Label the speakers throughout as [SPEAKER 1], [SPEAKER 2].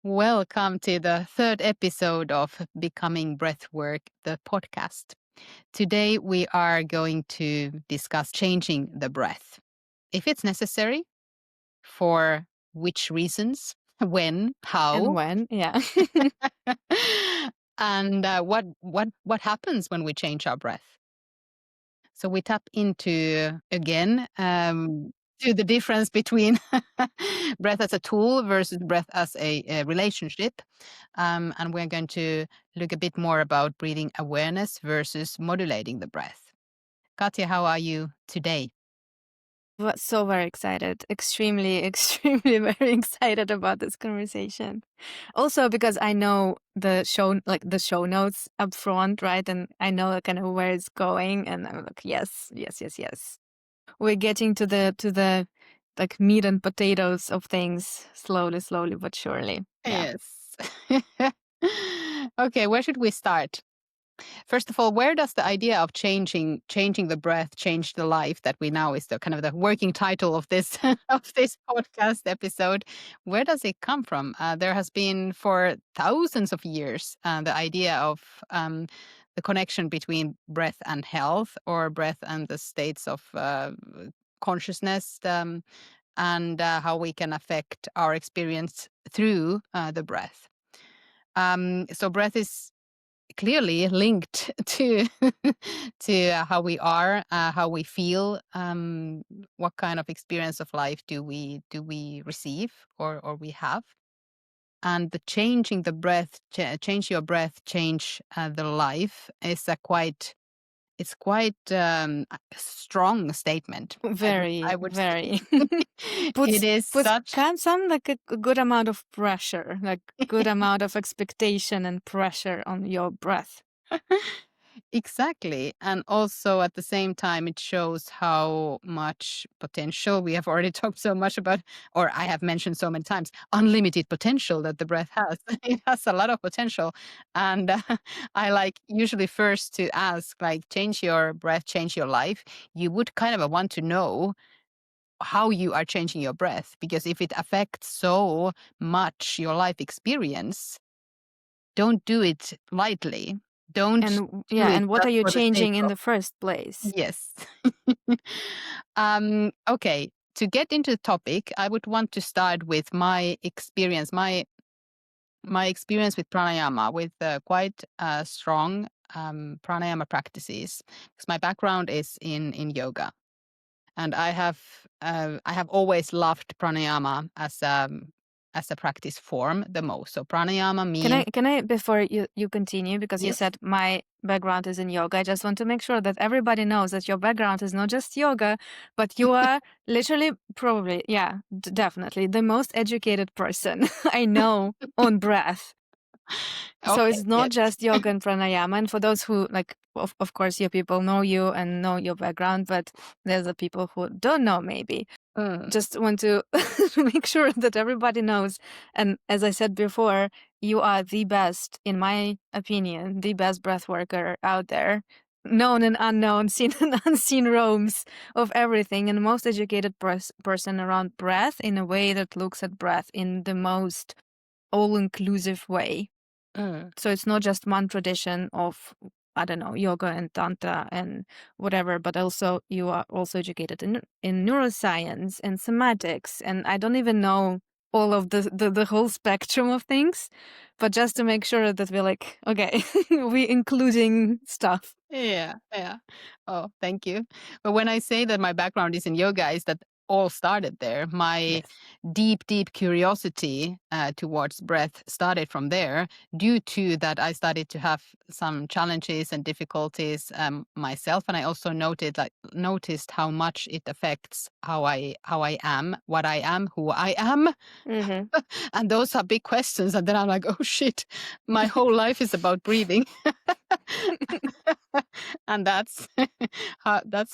[SPEAKER 1] Welcome to the third episode of Becoming Breathwork, the podcast. Today we are going to discuss changing the breath. If it's necessary, for which reasons, when,
[SPEAKER 2] And
[SPEAKER 1] how,
[SPEAKER 2] when? Yeah.
[SPEAKER 1] and what happens when we change our breath. So we tap into again to the difference between breath as a tool versus breath as a relationship, and we're going to look a bit more about breathing awareness versus modulating the breath. Katja, how are you today?
[SPEAKER 2] Was so very excited. Extremely, extremely very excited about this conversation. Also because I know the show notes up front, right? And I know kind of where it's going. And I'm like, yes, yes, yes, yes. We're getting to the like meat and potatoes of things slowly, slowly but surely. Yeah.
[SPEAKER 1] Yes. Okay, where should we start? First of all, where does the idea of changing the breath, change the life that we now is the kind of the working title of this of this podcast episode? Where does it come from? There has been for thousands of years the idea of the connection between breath and health, or breath and the states of consciousness, and how we can affect our experience through the breath. So breath is clearly linked to to how we are, how we feel, what kind of experience of life do we receive or we have, and the changing the breath, change your breath, change the life is a quite it's quite a strong statement.
[SPEAKER 2] Very,
[SPEAKER 1] I would
[SPEAKER 2] very.
[SPEAKER 1] say. It
[SPEAKER 2] puts
[SPEAKER 1] is
[SPEAKER 2] puts
[SPEAKER 1] such.
[SPEAKER 2] some like a good amount of pressure, like good amount of expectation and pressure on your breath.
[SPEAKER 1] Exactly. And also at the same time, it shows how much potential we have already talked so much about, or I have mentioned so many times, unlimited potential that the breath has. It has a lot of potential. And I like usually first to ask, like, change your breath, change your life. You would kind of want to know how you are changing your breath, because if it affects so much your life experience, don't do it lightly. Don't do it
[SPEAKER 2] And what are
[SPEAKER 1] just
[SPEAKER 2] you
[SPEAKER 1] for the sake
[SPEAKER 2] changing in
[SPEAKER 1] of.
[SPEAKER 2] the first place?
[SPEAKER 1] Yes. Okay. To get into the topic, I would want to start with my experience, my experience with pranayama, with quite strong pranayama practices, because my background is in yoga, and I have always loved pranayama as a practice form the most. So pranayama means.
[SPEAKER 2] Can I before you continue, because you
[SPEAKER 1] Yes.
[SPEAKER 2] said my background is in yoga, I just want to make sure that everybody knows that your background is not just yoga, but you are literally probably, yeah, definitely the most educated person I know on breath. So
[SPEAKER 1] Okay.
[SPEAKER 2] it's not
[SPEAKER 1] Yes.
[SPEAKER 2] just yoga and pranayama. And for those who like, of course, your people know you and know your background, but there's the people who don't know maybe.
[SPEAKER 1] Mm.
[SPEAKER 2] Just want to make sure that everybody knows. And as I said before, you are the best, in my opinion, the best breath worker out there. Known and unknown, seen and unseen roams of everything, and most educated person around breath in a way that looks at breath in the most all-inclusive way.
[SPEAKER 1] Mm.
[SPEAKER 2] So it's not just one tradition of, I don't know, yoga and tantra and whatever, but also you are also educated in neuroscience and somatics. And I don't even know all of the whole spectrum of things, but just to make sure that we're like, okay, we including stuff.
[SPEAKER 1] Yeah, yeah. Oh, thank you. But when I say that my background is in yoga, is that all started there. My
[SPEAKER 2] Yes.
[SPEAKER 1] deep curiosity towards breath started from there. Due to that, I started to have some challenges and difficulties myself, and I also noticed how much it affects how I am, what I am, who I am.
[SPEAKER 2] Mm-hmm.
[SPEAKER 1] And those are big questions. And then I'm like, oh shit, my whole life is about breathing. And that's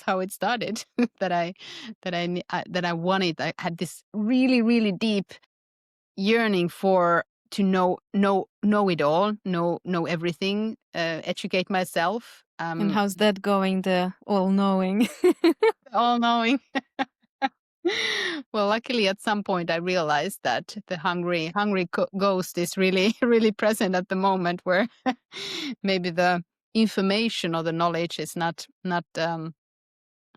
[SPEAKER 1] how it started. That I wanted. I had this really deep yearning for to know it all, know everything, educate myself,
[SPEAKER 2] And how's that going, the all knowing?
[SPEAKER 1] all knowing. Well, luckily at some point I realized that the hungry ghost is really really present at the moment, where maybe the information or the knowledge is not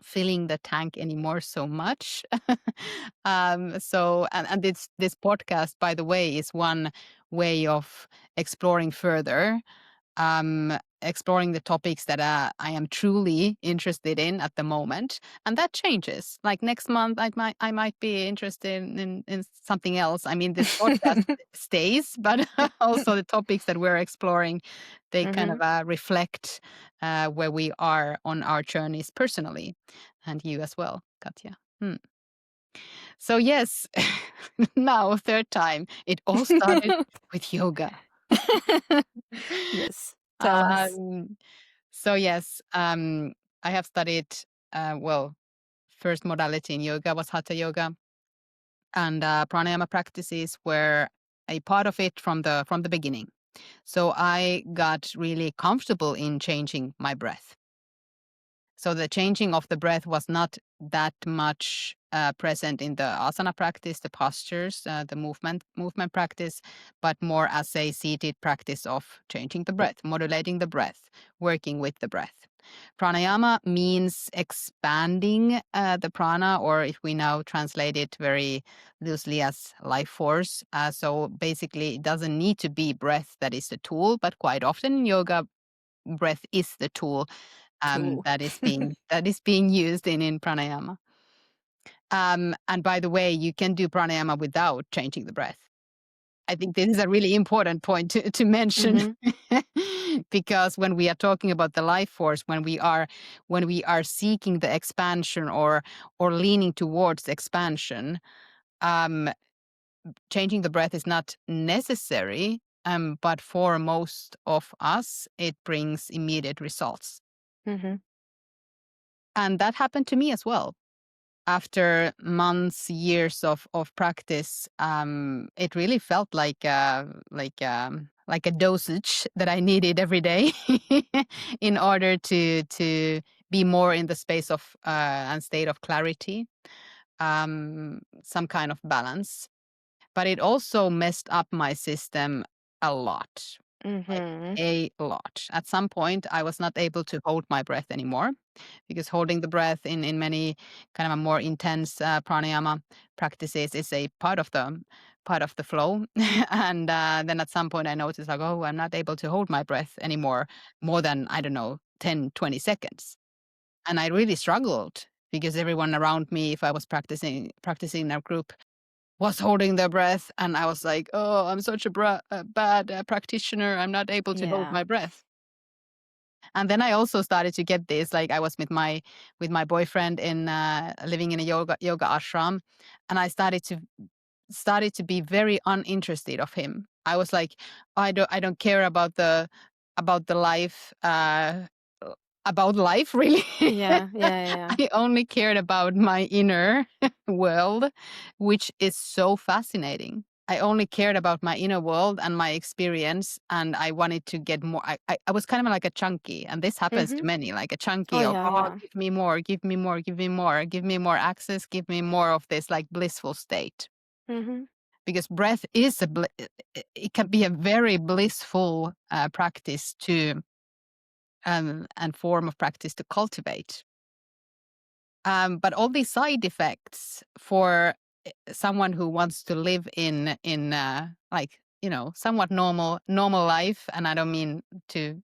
[SPEAKER 1] filling the tank anymore so much. And this podcast, by the way, is one way of exploring further, exploring the topics that I am truly interested in at the moment, and that changes. Like next month, I might be interested in something else. I mean, this podcast stays, but also the topics that we're exploring, they kind of
[SPEAKER 2] Mhm.
[SPEAKER 1] reflect where we are on our journeys personally, and you as well, Katja. Hmm. So yes, now third time, it all started with yoga.
[SPEAKER 2] Yes, tell us.
[SPEAKER 1] Um, so yes, I have studied, well, first modality in yoga was hatha yoga, and pranayama practices were a part of it from the beginning. So I got really comfortable in changing my breath. So the changing of the breath was not that much present in the asana practice, the postures, the movement practice, but more as a seated practice of changing the breath, modulating the breath, working with the breath. Pranayama means expanding the prana, or if we now translate it very loosely as life force. So basically, it doesn't need to be breath that is the tool, but quite often in yoga, breath is the tool
[SPEAKER 2] Tool.
[SPEAKER 1] that is being used in pranayama. And by the way, you can do pranayama without changing the breath. I think this is a really important point to mention,
[SPEAKER 2] Mhm.
[SPEAKER 1] because when we are talking about the life force, when we are seeking the expansion or leaning towards expansion, um, changing the breath is not necessary. But for most of us, it brings immediate results.
[SPEAKER 2] Mhm.
[SPEAKER 1] And that happened to me as well. After months, years of practice, it really felt like a dosage that I needed every day in order to be more in the space of and state of clarity, some kind of balance. But it also messed up my system a lot, like
[SPEAKER 2] Mhm.
[SPEAKER 1] a lot. At some point, I was not able to hold my breath anymore, because holding the breath in many kind of a more intense pranayama practices is a part of the flow. And then at some point, I noticed like, oh, I'm not able to hold my breath anymore, more than I don't know 10-20 seconds, and I really struggled because everyone around me, if I was practicing in a group, was holding their breath, and I was like, "Oh, I'm such a bad practitioner. I'm not able to hold
[SPEAKER 2] Yeah.
[SPEAKER 1] my breath." And then I also started to get this. Like I was with my boyfriend in living in a yoga ashram, and I started to be very uninterested of him. I was like, I don't care about the life about life really.
[SPEAKER 2] Yeah, yeah, yeah.
[SPEAKER 1] I only cared about my inner world, which is so fascinating. I only cared about my inner world and my experience, and I wanted to get more. I was kind of like a chunky, and this happens to
[SPEAKER 2] Mhm.
[SPEAKER 1] many, like a
[SPEAKER 2] Oh,
[SPEAKER 1] chunky of,
[SPEAKER 2] yeah,
[SPEAKER 1] oh,
[SPEAKER 2] yeah.
[SPEAKER 1] give me more, give me more, give me more, give me more access, give me more of this like blissful state.
[SPEAKER 2] Mhm.
[SPEAKER 1] Because breath is it can be a very blissful practice to and form of practice to cultivate. But all these side effects for someone who wants to live in like somewhat normal life, and I don't mean to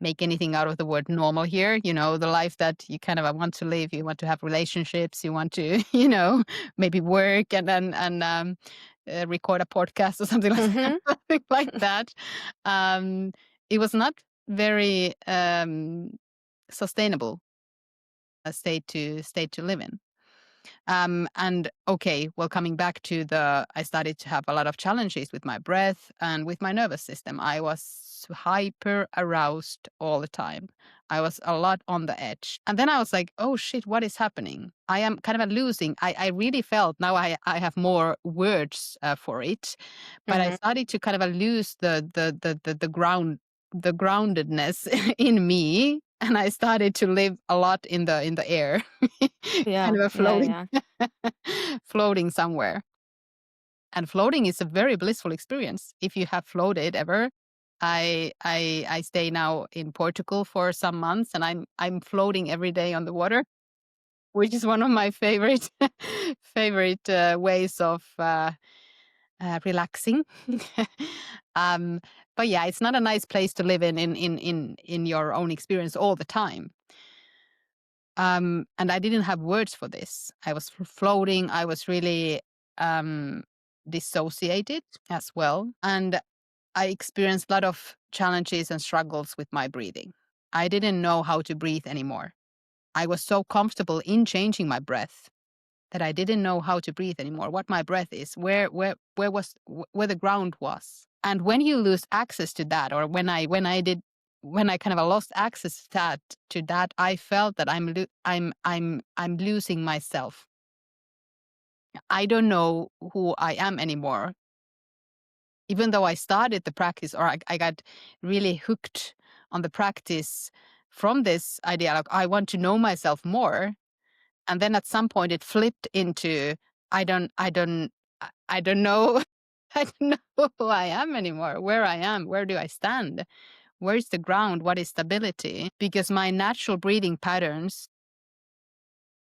[SPEAKER 1] make anything out of the word normal here. The life that you kind of want to live. You want to have relationships. You want to maybe work and record a podcast or something like that.
[SPEAKER 2] Mhm.
[SPEAKER 1] Something like that. It was not very sustainable state to live in. And okay, well, coming back to I started to have a lot of challenges with my breath and with my nervous system. I was hyper aroused all the time. I was a lot on the edge. And then I was like, oh shit, what is happening? I am kind of losing. I really felt now I have more words for it, but I
[SPEAKER 2] Mhm.
[SPEAKER 1] started to kind of lose the groundedness in me, and I started to live a lot in the air, kind
[SPEAKER 2] Yeah,
[SPEAKER 1] of a
[SPEAKER 2] yeah,
[SPEAKER 1] floating
[SPEAKER 2] yeah.
[SPEAKER 1] floating somewhere. And floating is a very blissful experience. If you have floated ever, I stay now in Portugal for some months, and I'm floating every day on the water, which is one of my favorite favorite ways of relaxing. um, but yeah, it's not a nice place to live in your own experience all the time. And I didn't have words for this. I was floating. I was really dissociated as well, and I experienced a lot of challenges and struggles with my breathing. I didn't know how to breathe anymore. I was so comfortable in changing my breath that I didn't know how to breathe anymore, what my breath is, where the ground was. And when you lose access to that, or when I kind of lost access to that, I felt that I'm losing myself. I don't know who I am anymore. Even though I started the practice, or I got really hooked on the practice from this idea, like I want to know myself more. And then at some point it flipped into I don't know I don't know who I am anymore, where I am, where do I stand, where's the ground, what is stability, because my natural breathing patterns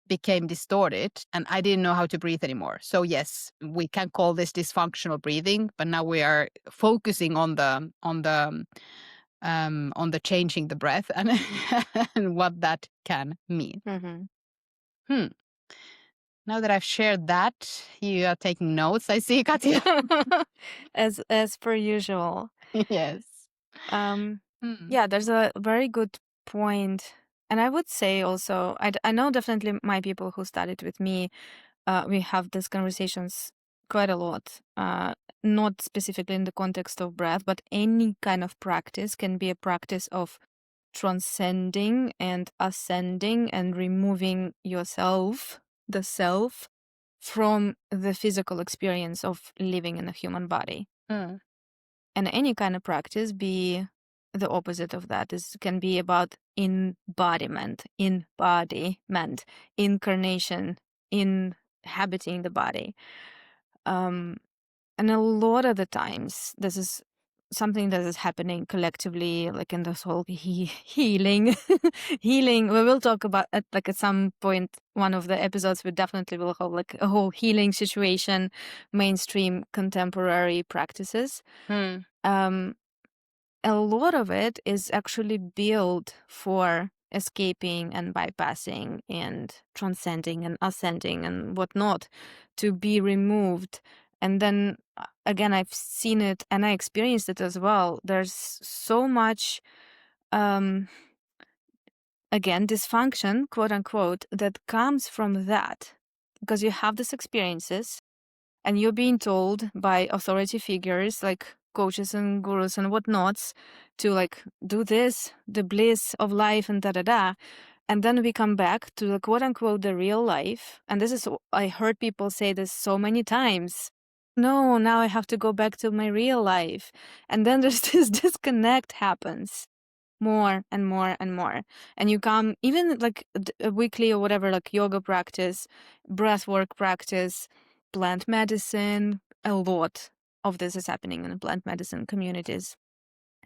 [SPEAKER 1] became distorted and I didn't know how to breathe anymore. So yes, we can call this dysfunctional breathing, but now we are focusing on the changing the breath and and what that can mean.
[SPEAKER 2] Mm-hmm.
[SPEAKER 1] Hmm. Now that I've shared that, you are taking notes, I see, Katja.
[SPEAKER 2] As per usual.
[SPEAKER 1] Yes.
[SPEAKER 2] Um,
[SPEAKER 1] Hmm.
[SPEAKER 2] yeah, there's a very good point. And I would say also, I know definitely my people who studied with me, we have these conversations quite a lot. Not specifically in the context of breath, but any kind of practice can be a practice of transcending and ascending and removing yourself, the self, from the physical experience of living in a human body.
[SPEAKER 1] Hmm.
[SPEAKER 2] And any kind of practice be the opposite of that is can be about embodiment, incarnation, inhabiting the body. And a lot of the times this is something that is happening collectively, like in this whole healing healing. We will talk about at like at some point, one of the episodes we definitely will have like a whole healing situation, mainstream contemporary practices.
[SPEAKER 1] Hmm.
[SPEAKER 2] um a lot of it is actually built for escaping and bypassing and transcending and ascending and whatnot to be removed. And then again, I've seen it and I experienced it as well. There's so much, um, again, dysfunction, quote unquote, that comes from that because you have these experiences and you're being told by authority figures like coaches and gurus and whatnots to like do this, the bliss of life and da da da. And then we come back to the quote unquote the real life. And this is, I heard people say this so many times. No, now I have to go back to my real life. And then there's this disconnect happens more and more and more. And you come even like a weekly or whatever, like yoga practice, breathwork practice, plant medicine, a lot of this is happening in the plant medicine communities.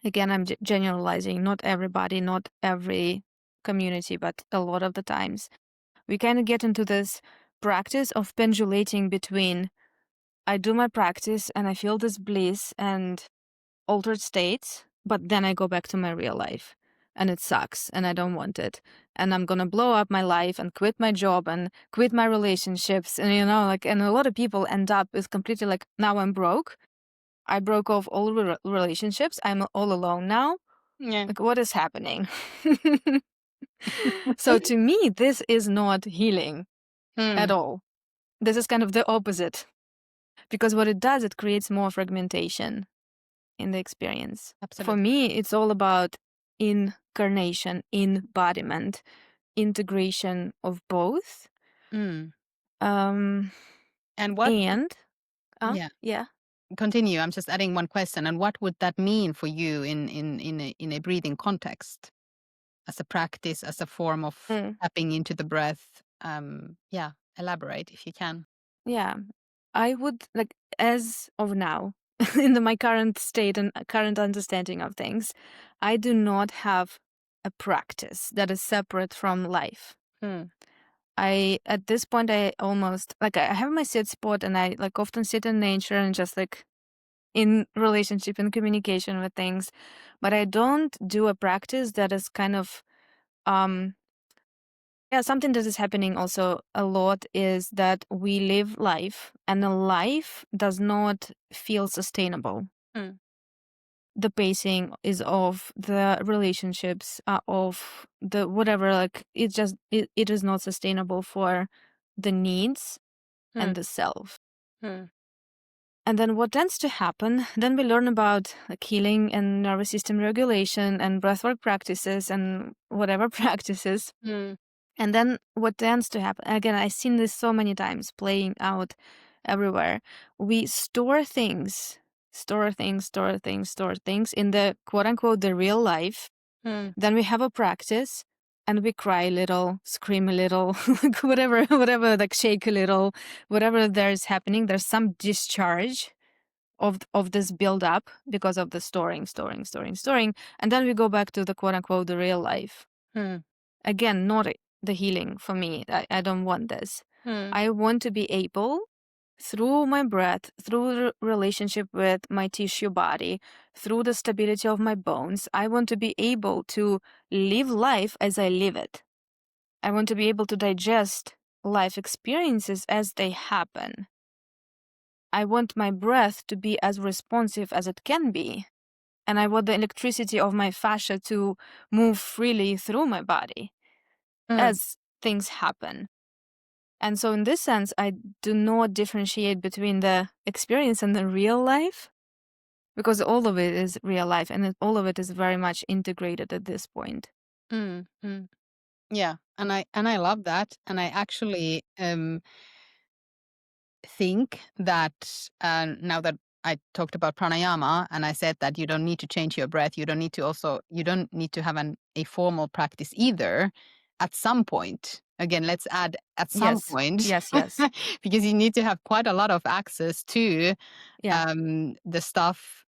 [SPEAKER 2] Again, I'm generalizing, not everybody, not every community, but a lot of the times. We kind of get into this practice of pendulating between I do my practice and I feel this bliss and altered states, but then I go back to my real life and it sucks and I don't want it. And I'm going to blow up my life and quit my job and quit my relationships. And, like, and a lot of people end up with completely like, now I'm broke. I broke off all relationships. I'm all alone now.
[SPEAKER 1] Yeah.
[SPEAKER 2] Like, what is happening? So to me, this is not healing at
[SPEAKER 1] Hmm.
[SPEAKER 2] all. This is kind of the opposite. Because what it does, it creates more fragmentation in the experience. For
[SPEAKER 1] Absolutely.
[SPEAKER 2] me, it's all about incarnation, embodiment, integration of both.
[SPEAKER 1] Hmm.
[SPEAKER 2] Um,
[SPEAKER 1] And what?
[SPEAKER 2] and
[SPEAKER 1] Yeah.
[SPEAKER 2] yeah.
[SPEAKER 1] Continue. I'm just adding one question. And what would that mean for you in a breathing context, as a practice, as a form of
[SPEAKER 2] Mm.
[SPEAKER 1] tapping into the breath? Yeah. Elaborate if you can.
[SPEAKER 2] Yeah. I would like, as of now, in my current state and current understanding of things, I do not have a practice that is separate from life.
[SPEAKER 1] Mm,
[SPEAKER 2] At this point, I almost like, I have my sit spot, and I like often sit in nature and just like in relationship and communication with things, but I don't do a practice that is kind of, um yeah, something that is happening also a lot is that we live life, and the life does not feel sustainable.
[SPEAKER 1] mm,
[SPEAKER 2] The pacing is off, the relationships are off, the whatever, like it is not sustainable for the needs and
[SPEAKER 1] mm,
[SPEAKER 2] the self.
[SPEAKER 1] mm,
[SPEAKER 2] And then what tends to happen, then we learn about like healing and nervous system regulation and breathwork practices and whatever practices.
[SPEAKER 1] mm,
[SPEAKER 2] And then what tends to happen, again, I've seen this so many times playing out everywhere. We store things in the quote unquote the real life.
[SPEAKER 1] mm,
[SPEAKER 2] Then we have a practice and we cry a little, scream a little, like whatever, like shake a little, whatever there's happening, there's some discharge of this build up because of the storing. And then we go back to the quote unquote the real life.
[SPEAKER 1] mm,
[SPEAKER 2] Again, not the healing for me. I don't want this.
[SPEAKER 1] mm,
[SPEAKER 2] I want to be able, through my breath, through the relationship with my tissue body, through the stability of my bones, I want to be able to live life as I live it. I want to be able to digest life experiences as they happen. I want my breath to be as responsive as it can be. And I want the electricity of my fascia to move freely through my body
[SPEAKER 1] mm,
[SPEAKER 2] as things happen. And so, in this sense, I do not differentiate between the experience and the real life, because all of it is real life, and all of it is very much integrated at this point.
[SPEAKER 1] mm, mm. Yeah, and I love that, and I actually think that now that I talked about pranayama and I said that you don't need to change your breath, you don't need to have a formal practice either. At some point, again, let's add at some
[SPEAKER 2] Yes,
[SPEAKER 1] point,
[SPEAKER 2] yes.
[SPEAKER 1] because you need to have quite a lot of access to
[SPEAKER 2] Yeah,
[SPEAKER 1] the stuff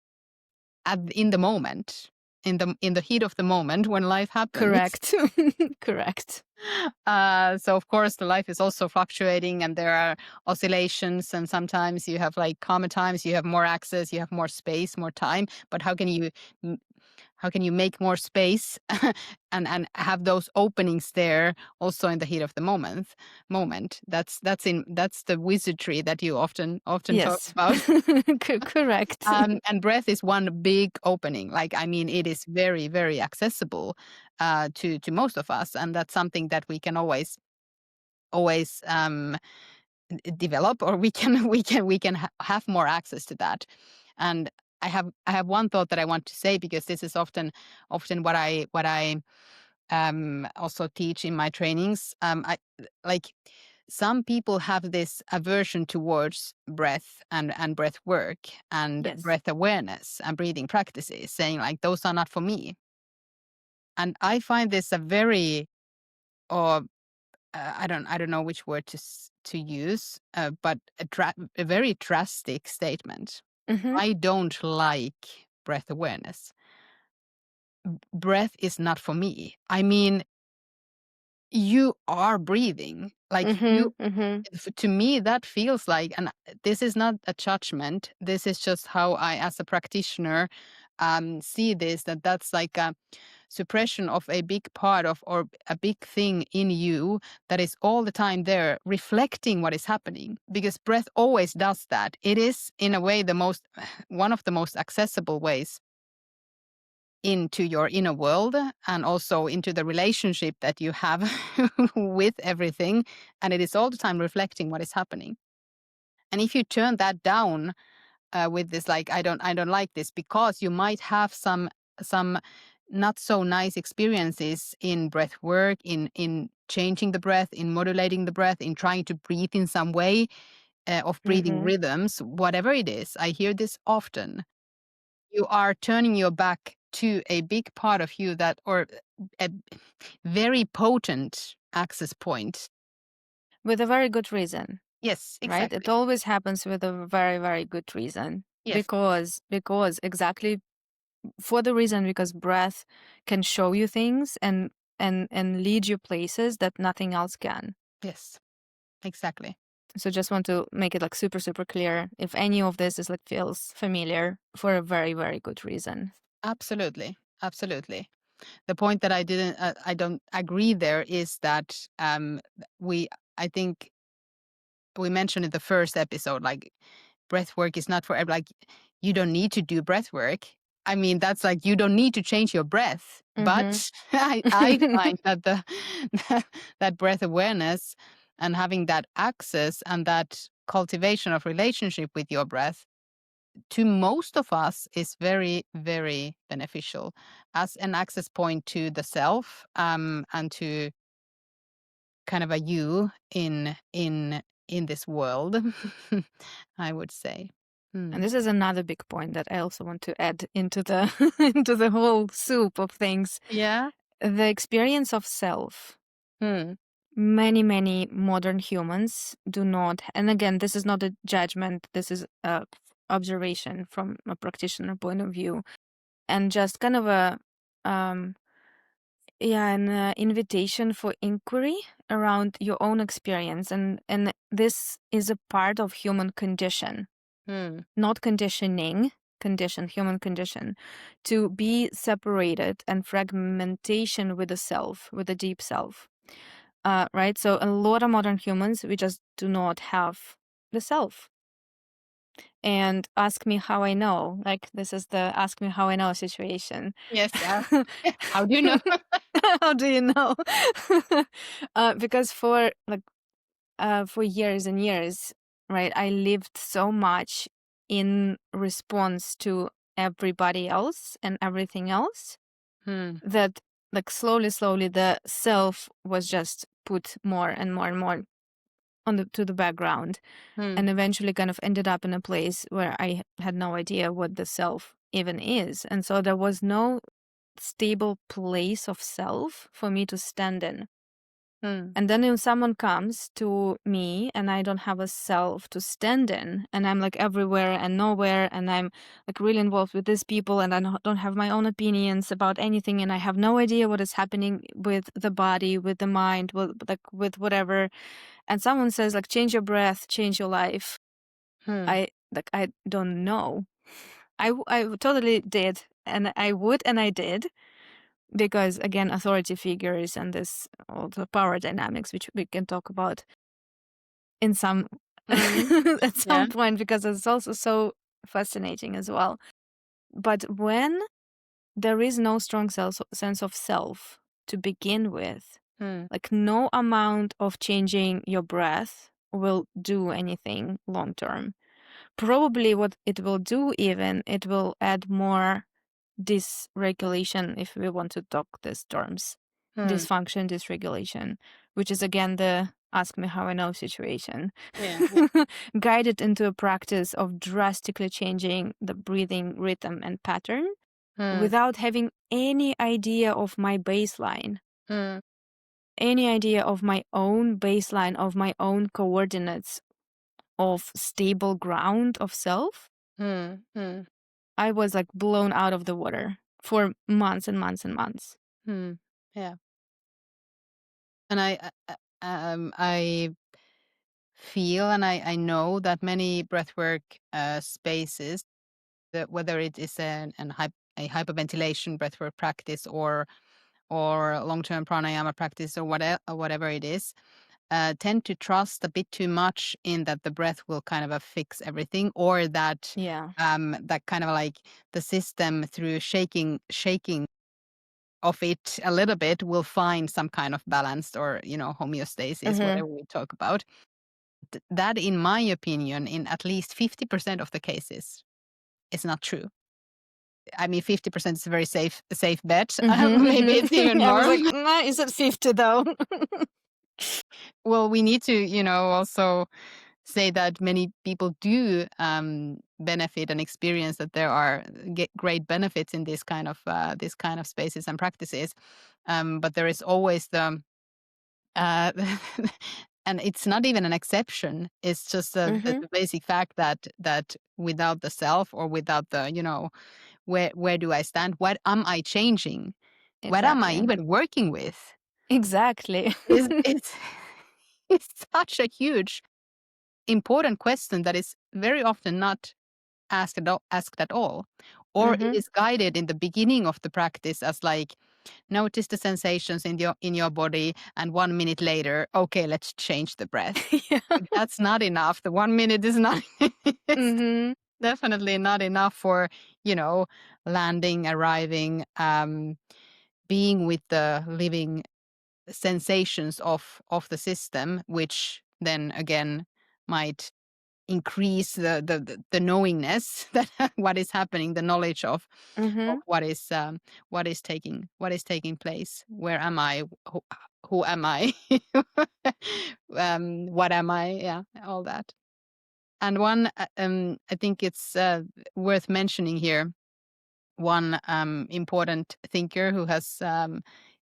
[SPEAKER 1] in the moment, in the heat of the moment when life happens.
[SPEAKER 2] correct. Correct.
[SPEAKER 1] So of course the life is also fluctuating and there are oscillations, and sometimes you have like calmer times, you have more access, you have more space, more time. But m- how can you make more space and have those openings there also in the heat of the moment? That's the wizardry that you often talk
[SPEAKER 2] Yes,
[SPEAKER 1] about.
[SPEAKER 2] correct.
[SPEAKER 1] And breath is one big opening. Like, I mean, it is very, very accessible to most of us, and that's something that we can always develop, or we can have more access to that. And I have one thought that I want to say, because this is often what I also teach in my trainings. I like some people have this aversion towards breath and breath work and
[SPEAKER 2] Yes.
[SPEAKER 1] breath awareness and breathing practices, saying like those are not for me. And I find this a very, or I don't know which word to use, but a very drastic statement.
[SPEAKER 2] Hmm.
[SPEAKER 1] I don't like breath awareness. Breath is not for me. I mean, you are breathing. Like
[SPEAKER 2] Hmm. Hmm.
[SPEAKER 1] to me, that feels like, and this is not a judgment. This is just how I, as a practitioner, see this. That's like a suppression of a big part of, or a big thing in you that is all the time there, reflecting what is happening. Because breath always does that. It is, in a way, one of the most accessible ways into your inner world, and also into the relationship that you have with everything, and it is all the time reflecting what is happening. And if you turn that down with this, like, I don't like this, because you might have some not so nice experiences in breath work, in changing the breath, in modulating the breath, in trying to breathe in some way, of breathing
[SPEAKER 2] Hmm.
[SPEAKER 1] rhythms, whatever it is. I hear this often. You are turning your back to a big part of you, that, or a very potent access point.
[SPEAKER 2] With a very good reason.
[SPEAKER 1] Yes,
[SPEAKER 2] right? It
[SPEAKER 1] exactly.
[SPEAKER 2] always happens with a very, very good reason.
[SPEAKER 1] Yes,
[SPEAKER 2] Because exactly for the reason because breath can show you things and lead you places that nothing else can.
[SPEAKER 1] yes, exactly.
[SPEAKER 2] So just want to make it like super, super clear. If any of this is like feels familiar for a very, very good reason.
[SPEAKER 1] Absolutely. Absolutely. The point that I don't agree there is that we, I think we mentioned in the first episode, like breath work is not for like you don't need to do breath work. I mean, that's like you don't need to change your breath.
[SPEAKER 2] Mm-hmm.
[SPEAKER 1] But I find that the that breath awareness and having that access and that cultivation of relationship with your breath to most of us is very, very beneficial as an access point to the self, and to kind of a you in this world. I would say.
[SPEAKER 2] And
[SPEAKER 1] Mm.
[SPEAKER 2] this is another big point that I also want to add into the into the whole soup of things.
[SPEAKER 1] Yeah.
[SPEAKER 2] The experience of self.
[SPEAKER 1] Mm.
[SPEAKER 2] Many modern humans do not, and again, this is not a judgment, this is a observation from a practitioner point of view, and just kind of a um an invitation for inquiry around your own experience, and this is a part of human condition,
[SPEAKER 1] Mm.
[SPEAKER 2] not conditioning, condition, human condition, to be separated and fragmentation with the self, with the deep self. Right? So a lot of modern humans, we just do not have the self. And ask me how I know. Like this is the ask me how I know situation.
[SPEAKER 1] Yes. How do you know?
[SPEAKER 2] How do you know? Because for years and years, right, I lived so much in response to everybody else and everything else
[SPEAKER 1] Hmm.
[SPEAKER 2] that like slowly the self was just put more and more and more to the background,
[SPEAKER 1] Hmm.
[SPEAKER 2] and eventually kind of ended up in a place where I had no idea what the self even is. And so there was no stable place of self for me to stand in.
[SPEAKER 1] Hmm.
[SPEAKER 2] And then if someone comes to me and I don't have a self to stand in, and I'm like everywhere and nowhere, and I'm like really involved with these people, and I don't have my own opinions about anything, and I have no idea what is happening with the body, with the mind, with whatever, and someone says like change your breath, change your life,
[SPEAKER 1] Hmm.
[SPEAKER 2] I don't know. I totally did, and I would, and I did, because again, authority figures and this all the power dynamics, which we can talk about in some
[SPEAKER 1] Hmm.
[SPEAKER 2] at
[SPEAKER 1] Yeah.
[SPEAKER 2] some point, because it's also so fascinating as well. But when there is no strong sense of self to begin with,
[SPEAKER 1] Hmm.
[SPEAKER 2] like no amount of changing your breath will do anything long term. Probably what it will do, even, it will add more dysregulation, if we want to talk these terms.
[SPEAKER 1] Hmm.
[SPEAKER 2] Dysfunction, dysregulation, which is again the ask me how I know situation.
[SPEAKER 1] Yeah. Yeah.
[SPEAKER 2] Guided into a practice of drastically changing the breathing rhythm and pattern
[SPEAKER 1] Hmm.
[SPEAKER 2] without having any idea of my baseline,
[SPEAKER 1] Hmm.
[SPEAKER 2] any idea of my own baseline, of my own coordinates, of stable ground of self.
[SPEAKER 1] Hmm. Hmm.
[SPEAKER 2] I was like blown out of the water for months and months and months.
[SPEAKER 1] Hmm. Yeah. And I feel and I know that many breathwork spaces, that whether it is a hyperventilation breathwork practice or long-term pranayama practice or whatever it is, tend to trust a bit too much in that the breath will kind of fix everything, or that
[SPEAKER 2] Yeah.
[SPEAKER 1] that kind of like the system through shaking of it a little bit will find some kind of balance, or homeostasis,
[SPEAKER 2] Mm-hmm.
[SPEAKER 1] whatever we talk about. That, in my opinion, in at least 50% of the cases, is not true. I mean, 50% is a very safe bet. Maybe it's even
[SPEAKER 2] Mm-hmm. I was
[SPEAKER 1] more.
[SPEAKER 2] like, nah, is it 50 though?
[SPEAKER 1] Well, we need to, also say that many people do benefit and experience that there are great benefits in this kind of spaces and practices. But there is always the uh, and it's not even an exception. It's just
[SPEAKER 2] Mm-hmm.
[SPEAKER 1] the basic fact that without the self, or without the, where do I stand? What am I changing? What am I
[SPEAKER 2] Exactly.
[SPEAKER 1] even working with?
[SPEAKER 2] Exactly.
[SPEAKER 1] Is it's it's such a huge, important question that is very often not asked at all, or it
[SPEAKER 2] Mm-hmm.
[SPEAKER 1] is guided in the beginning of the practice as like, notice the sensations in your body, and 1 minute later, okay, let's change the breath.
[SPEAKER 2] Yeah.
[SPEAKER 1] Like, that's not enough. The 1 minute is not. It's
[SPEAKER 2] Mm-hmm.
[SPEAKER 1] definitely not enough for, you know, landing, arriving, being with the living sensations of the system, which then again might increase the knowingness that what is happening, the knowledge of
[SPEAKER 2] Mm-hmm.
[SPEAKER 1] what is taking place. Where am I? Who am I? What am I? Yeah, all that. And one, I think it's worth mentioning here. One important thinker who has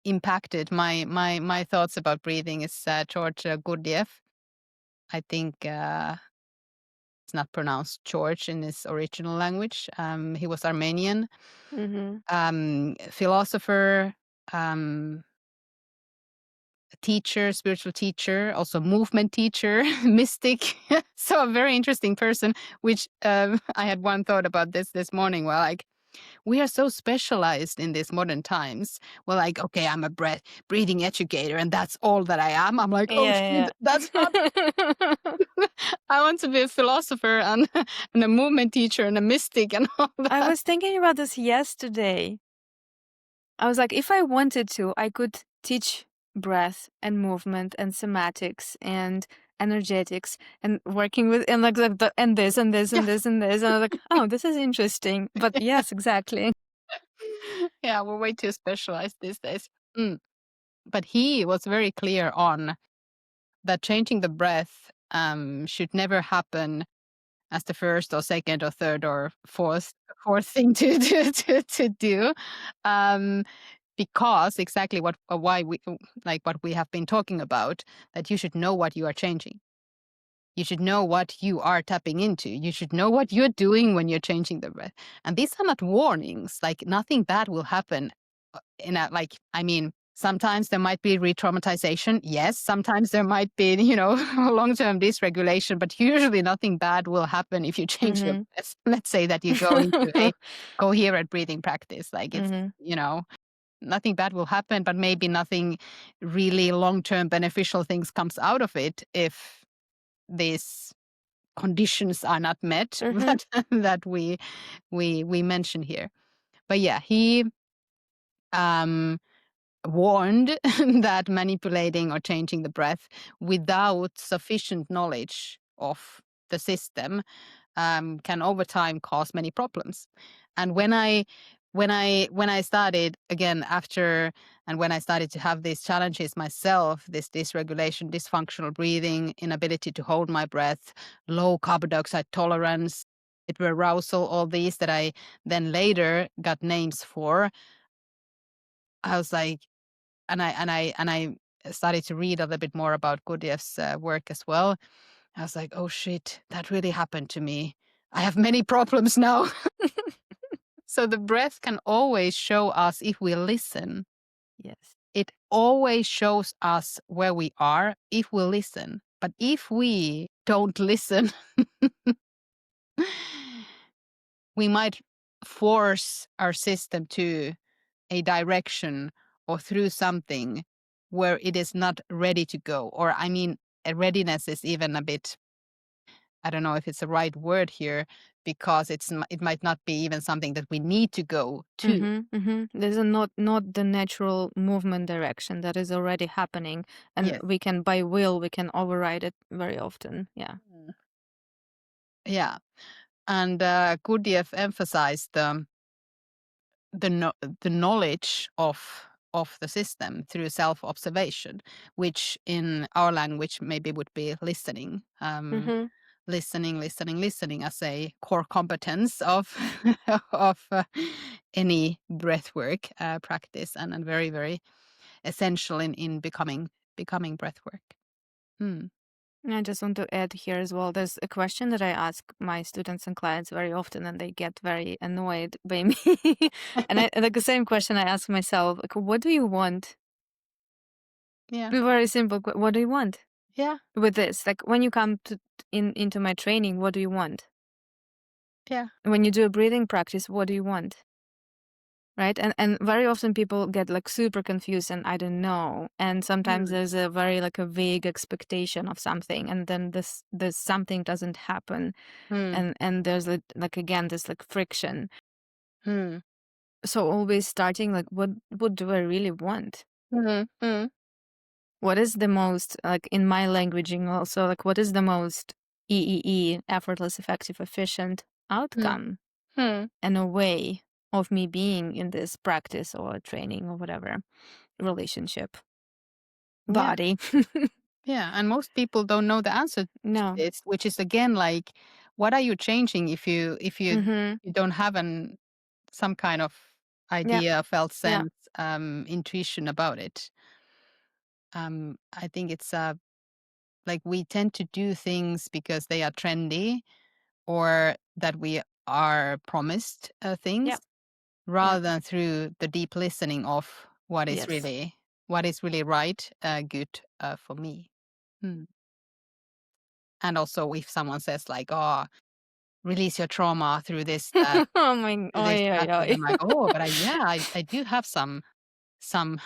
[SPEAKER 1] impacted my thoughts about breathing is George Gurdjieff. I think it's not pronounced George in his original language. He was Armenian,
[SPEAKER 2] Mm-hmm.
[SPEAKER 1] philosopher, um, teacher, spiritual teacher, also movement teacher, mystic. So a very interesting person. Which I had one thought about this morning. Well, like, we are so specialized in these modern times. Well, like, okay, I'm a breathing educator, and that's all that I am. I'm like, oh shit,
[SPEAKER 2] Yeah,
[SPEAKER 1] that's not.
[SPEAKER 2] yeah.
[SPEAKER 1] I want to be a philosopher and and a movement teacher and a mystic and all
[SPEAKER 2] I
[SPEAKER 1] that.
[SPEAKER 2] was thinking about this yesterday. I was like, if I wanted to, I could teach breath and movement and somatics and energetics and working with and like and this and this
[SPEAKER 1] Yeah.
[SPEAKER 2] and this and this. And I was like, oh, this is interesting. But yes, exactly.
[SPEAKER 1] Yeah, we're way too specialized these days. Mm. But he was very clear on that changing the breath should never happen as the first or second or third or fourth thing to do, um, because exactly why we, like what we have been talking about, that you should know what you are changing. You should know what you are tapping into. You should know what you're doing when you're changing the breath. And these are not warnings. Like, nothing bad will happen. In a, like, I mean, sometimes there might be re-traumatization. Yes, sometimes there might be, long-term dysregulation. But usually, nothing bad will happen if you change your
[SPEAKER 2] Mm-hmm.
[SPEAKER 1] breath. Let's say that you go into a coherent breathing practice. Like, it's,
[SPEAKER 2] Mm-hmm.
[SPEAKER 1] nothing bad will happen, but maybe nothing really long-term beneficial things comes out of it if these conditions are not met
[SPEAKER 2] Mm-hmm.
[SPEAKER 1] that we mention here. But yeah, he um, warned that manipulating or changing the breath without sufficient knowledge of the system can over time cause many problems. And when I started again after, and when I started to have these challenges myself, this dysregulation, dysfunctional breathing, inability to hold my breath, low carbon dioxide tolerance, arousal, all these that I then later got names for, I was like, and I started to read a little bit more about Gurdjieff's work as well. I was like, oh shit, that really happened to me. I have many problems now. So the breath can always show us if we listen.
[SPEAKER 2] Yes.
[SPEAKER 1] It always shows us where we are if we listen. But if we don't listen, we might force our system to a direction or through something where it is not ready to go. Or, I mean, a readiness is even a bit, I don't know if it's the right word here, because it might not be even something that we need to go to.
[SPEAKER 2] Mm-hmm. Mm-hmm. There's not the natural movement direction that is already happening, and
[SPEAKER 1] Yes.
[SPEAKER 2] we can by will we can override it very often. Yeah.
[SPEAKER 1] Mm. Yeah. And Gurdjieff emphasized the knowledge of the system through self-observation, which in our language maybe would be listening.
[SPEAKER 2] Mm-hmm.
[SPEAKER 1] Listening as a core competence of of any breathwork practice, and very, very essential in becoming breathwork.
[SPEAKER 2] I just want to add here as well. There's a question that I ask my students and clients very often, and they get very annoyed by me. And like the same question I ask myself, like, what do you want?
[SPEAKER 1] Yeah.
[SPEAKER 2] Very simple. What do you want
[SPEAKER 1] Yeah.
[SPEAKER 2] with this? Like when you come into my training, what do you want?
[SPEAKER 1] Yeah.
[SPEAKER 2] When you do a breathing practice, what do you want? Right? And very often people get like super confused and I don't know. And sometimes there's a very like a vague expectation of something, and then this something doesn't happen. And there's like again this like friction. So always starting like what do I really want? What is the most, like in my languaging also, like what is the most effortless, effective, efficient outcome and a way of me being in this practice or training or whatever relationship
[SPEAKER 1] Yeah.
[SPEAKER 2] body.
[SPEAKER 1] Yeah. And most people don't know the answer to
[SPEAKER 2] No.
[SPEAKER 1] this, which is again like, what are you changing if you
[SPEAKER 2] Mm-hmm.
[SPEAKER 1] you don't have some kind of
[SPEAKER 2] Yeah.
[SPEAKER 1] idea, felt
[SPEAKER 2] Yeah.
[SPEAKER 1] sense, intuition about it? I think it's like we tend to do things because they are trendy or that we are promised
[SPEAKER 2] Yeah.
[SPEAKER 1] things,
[SPEAKER 2] Yeah.
[SPEAKER 1] rather than through the deep listening of
[SPEAKER 2] Yes.
[SPEAKER 1] what is really right, good for me. Hmm. And also, if someone says like, "Oh, release your trauma through this
[SPEAKER 2] Oh my,
[SPEAKER 1] through
[SPEAKER 2] oh
[SPEAKER 1] this
[SPEAKER 2] yeah,
[SPEAKER 1] method,"
[SPEAKER 2] yeah.
[SPEAKER 1] I'm like, "Oh, but I do have some some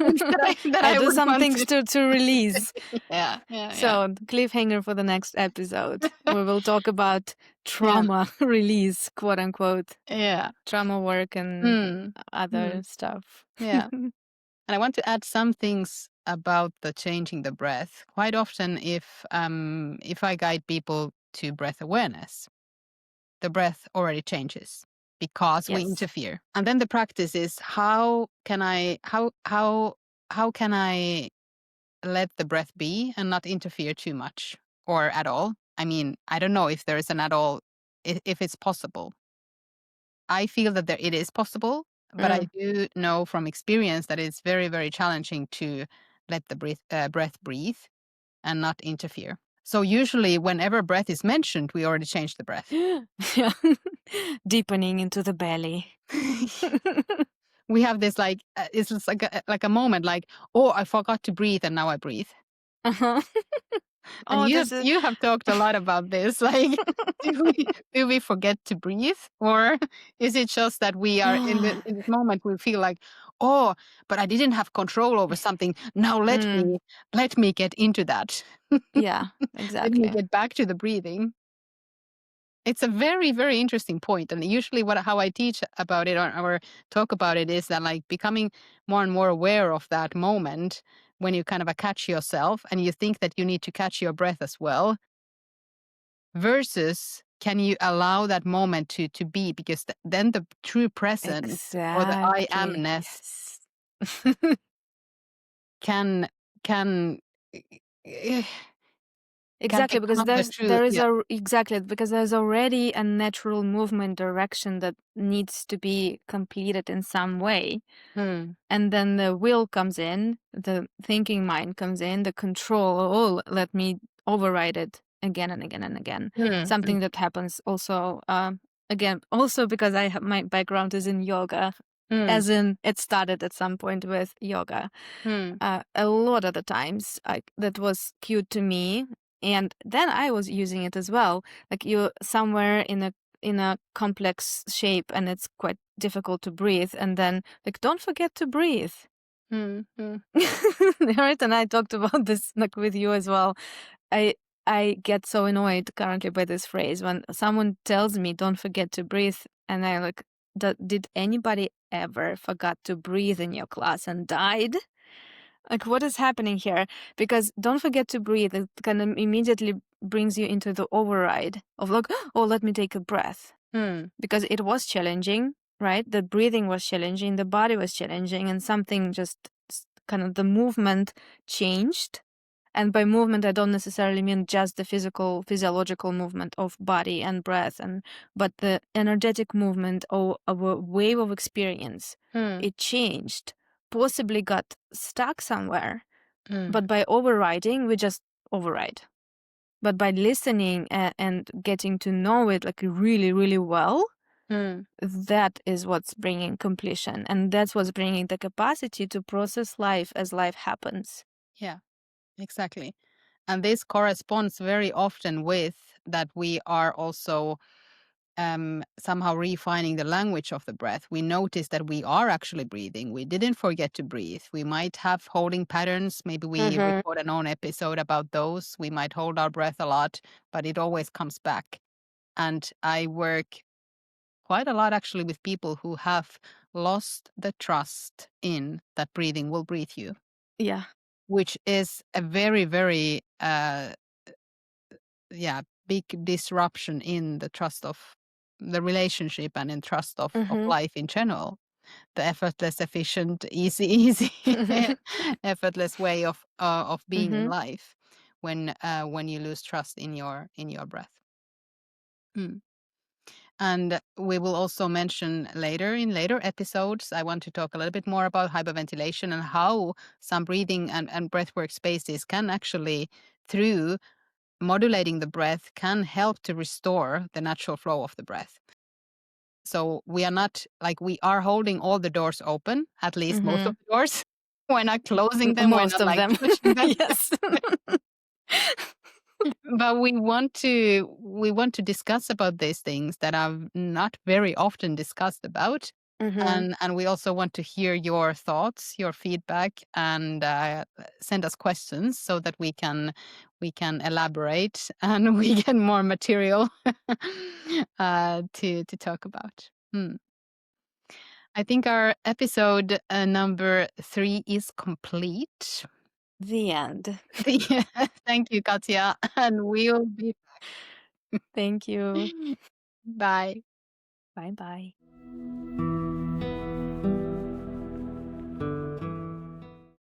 [SPEAKER 1] things that
[SPEAKER 2] I
[SPEAKER 1] I
[SPEAKER 2] do
[SPEAKER 1] would
[SPEAKER 2] some
[SPEAKER 1] want
[SPEAKER 2] things
[SPEAKER 1] to."
[SPEAKER 2] to release.
[SPEAKER 1] Yeah, yeah, yeah,
[SPEAKER 2] So, cliffhanger for the next episode. We will talk about
[SPEAKER 1] yeah,
[SPEAKER 2] trauma release, quote unquote,
[SPEAKER 1] yeah.
[SPEAKER 2] trauma work and
[SPEAKER 1] Mm,
[SPEAKER 2] other
[SPEAKER 1] mm,
[SPEAKER 2] stuff.
[SPEAKER 1] yeah. And I want to add some things about the changing the breath. Quite often, if I guide people to breath awareness, the breath already changes because we
[SPEAKER 2] Yes.
[SPEAKER 1] interfere. And then the practice is how can I let the breath be and not interfere too much or at all? I mean, I don't know if there is an at all, if it's possible. I feel that it is possible, but I
[SPEAKER 2] Mm.
[SPEAKER 1] do know from experience that it's very, very challenging to let the breath breathe and not interfere. So usually, whenever breath is mentioned, we already change the breath.
[SPEAKER 2] Yeah. Deepening into the belly.
[SPEAKER 1] We have this it's just like a moment, like, oh, I forgot to breathe, and now I breathe.
[SPEAKER 2] Uh-huh.
[SPEAKER 1] And
[SPEAKER 2] Oh, this is
[SPEAKER 1] you have talked a lot about this. Like, do we forget to breathe, or is it just that we are in this moment we feel like, oh, but I didn't have control over something. Now
[SPEAKER 2] Mm,
[SPEAKER 1] let me get into that.
[SPEAKER 2] yeah,
[SPEAKER 1] Let me
[SPEAKER 2] exactly.
[SPEAKER 1] get back to the breathing. It's a very, very interesting point, and usually how I teach about it or talk about it is that like becoming more and more aware of that moment when you kind of catch yourself and you think that you need to catch your breath as well, versus can you allow that moment to be, because then the true presence or the I
[SPEAKER 2] Exactly.
[SPEAKER 1] amness
[SPEAKER 2] Yes.
[SPEAKER 1] can can eh, can
[SPEAKER 2] Exactly, because
[SPEAKER 1] become the true, yeah.
[SPEAKER 2] exactly, because there's already a natural movement direction that needs to be completed in some way.
[SPEAKER 1] Hmm.
[SPEAKER 2] And then the will comes in, the thinking mind comes in, the control, oh, let me override it again and again and again.
[SPEAKER 1] Hmm. Hmm.
[SPEAKER 2] Something that happens also, again, also because I have my background is in yoga,
[SPEAKER 1] Hmm.
[SPEAKER 2] as in it started at some point with yoga.
[SPEAKER 1] Hmm.
[SPEAKER 2] A lot of the times that was cute to me, and then I was using it as well. Like you're somewhere in a complex shape and it's quite difficult to breathe, and then like don't forget to breathe.
[SPEAKER 1] Hmm. Hmm.
[SPEAKER 2] Right, and I talked about this like with you as well. I I get so annoyed currently by this phrase when someone tells me don't forget to breathe, and I like, did anybody ever forgot to breathe in your class and died? Like, what is happening here? Because don't forget to breathe. It kind of immediately brings you into the override of like, oh, let me take a breath.
[SPEAKER 1] Hmm.
[SPEAKER 2] Because it was challenging, right? The breathing was challenging, the body was challenging, and something just kind of the movement changed. And by movement, I don't necessarily mean just the physiological movement of body and breath, but the energetic movement of a wave of experience.
[SPEAKER 1] Hmm.
[SPEAKER 2] It changed, possibly got stuck somewhere, But by overriding, we just override. But by listening and getting to know it like really, really well, that is what's bringing completion. And that's what's bringing the capacity to process life as life happens.
[SPEAKER 1] Yeah, exactly. And this corresponds very often with that we are also somehow refining the language of the breath. We notice that we are actually breathing. We didn't forget to breathe. We might have holding patterns. Maybe we record an own episode about those. We might hold our breath a lot, but it always comes back. And I work quite a lot actually with people who have lost the trust in that breathing will breathe you.
[SPEAKER 2] Yeah.
[SPEAKER 1] Which is a very, very big disruption in the trust of the relationship and in trust of life in general. The effortless, efficient, easy effortless way of being in life when you lose trust in your breath. And we will also mention in later episodes, I want to talk a little bit more about hyperventilation and how some breathing and breathwork spaces can actually, through modulating the breath, can help to restore the natural flow of the breath. So we are not we are holding all the doors open, at least most of the doors. We're not closing them. We're
[SPEAKER 2] Most
[SPEAKER 1] not
[SPEAKER 2] of them.
[SPEAKER 1] pushing them.
[SPEAKER 2] Yes.
[SPEAKER 1] But we want to discuss about these things that are not very often discussed about. And we also want to hear your thoughts, your feedback, and send us questions so that we can elaborate and we get more material to talk about. I think our episode number 3 is complete.
[SPEAKER 2] The end.
[SPEAKER 1] Thank you, Katja, and we'll be
[SPEAKER 2] Thank you.
[SPEAKER 1] Bye.
[SPEAKER 2] Bye-bye.